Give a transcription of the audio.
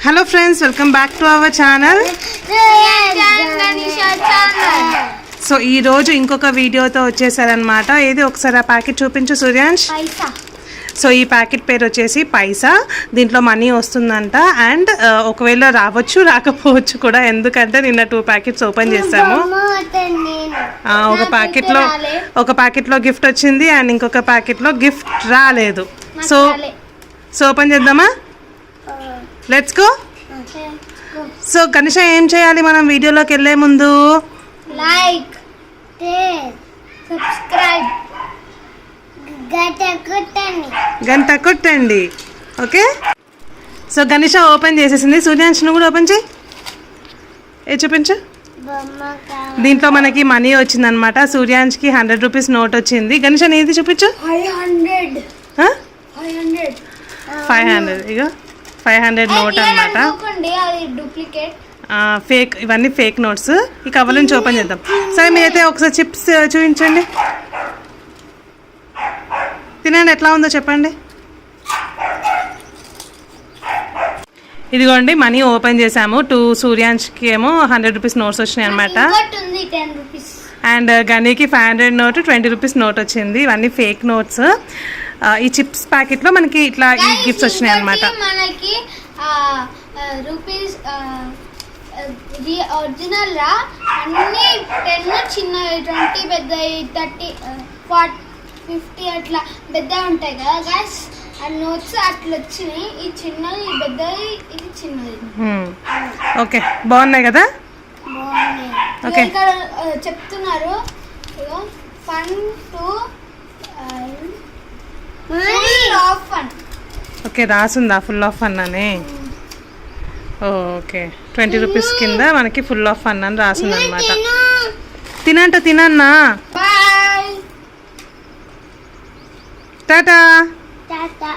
Hello friends, welcome back to our channel. So ఈరోజు ఇంకొక వీడియోతో వచ్చేసారనమాట. ఏది ఒకసారి ఆ ప్యాకెట్ చూపించు సూర్యాంష్. సో ఈ ప్యాకెట్ పేరు వచ్చేసి పైసా. దీంట్లో మనీ వస్తుందంట. అండ్ ఒకవేళ రావచ్చు రాకపోవచ్చు కూడా, ఎందుకంటే నిన్న 2 ప్యాకెట్స్ ఓపెన్ చేసాము. ఒక ప్యాకెట్లో గిఫ్ట్ వచ్చింది అండ్ ఇంకొక ప్యాకెట్లో గిఫ్ట్ రాలేదు. సో ఓపెన్ చేద్దామా? Let's go. సో కనిషా, ఏం చేయాలి మనం వీడియోలోకి వెళ్ళే ముందు? లైక్, సబ్స్క్రైబ్, గంట కొట్టండి. ఓకే. సో గనిషా ఓపెన్ చేసేసింది. సూర్యాంష్ను కూడా ఓపెన్ చేయి. చూపించు. దీంట్లో మనకి మనీ వచ్చిందనమాట. సూర్యాంష్కి 100 రూపీస్ నోట్ వచ్చింది. గనిషా నీది చూపించు. 500. ఇక 500 నోట్ అనమాట. ఫేక్, ఇవన్నీ ఫేక్ నోట్స్. ఈ కవర్ నుంచి ఓపెన్ చేద్దాం. సరే మీరైతే ఒకసారి చిప్స్ చూపించండి. తినండి, ఎట్లా ఉందో చెప్పండి. ఇదిగోండి, మనీ ఓపెన్ చేసాము. 2 సూర్యాంష్కి ఏమో 100 రూపీస్ నోట్స్ వచ్చినాయి అనమాట. అండ్ గనీకి 500 నోట్, 20 రూపీస్ నోట్ వచ్చింది. ఇవన్నీ ఫేక్ నోట్స్. ఈ చిప్స్ ప్యాకెట్లో మనకి ఇట్లా ఈ గిఫ్ట్స్ వచ్చినాయి అనమాట. మనకి రూపీస్ ఒరిజినల్ రా అన్ని 10 చిన్నవి, 20 పెద్దవి, 30, 40, 50 అట్లా పెద్ద ఉంటాయి కదా గైస్. ఆ నోట్స్ అట్లా వచ్చినాయి. ఈ చిన్నది, ఈ పెద్దది, ఇది చిన్నది. ఓకే, బాగున్నాయి కదా? ఓకే. ఇక్కడ చెప్తున్నారు fun to full of fun. Okay, రాసుందా ఫుల్ ఆఫ్ ఫన్ అని? ఓకే, 20 రూపీస్ కింద మనకి ఫుల్ ఆఫ్ ఫన్ అని రాసింది అనమాట. తినన్నా. Bye, tata. టాటా.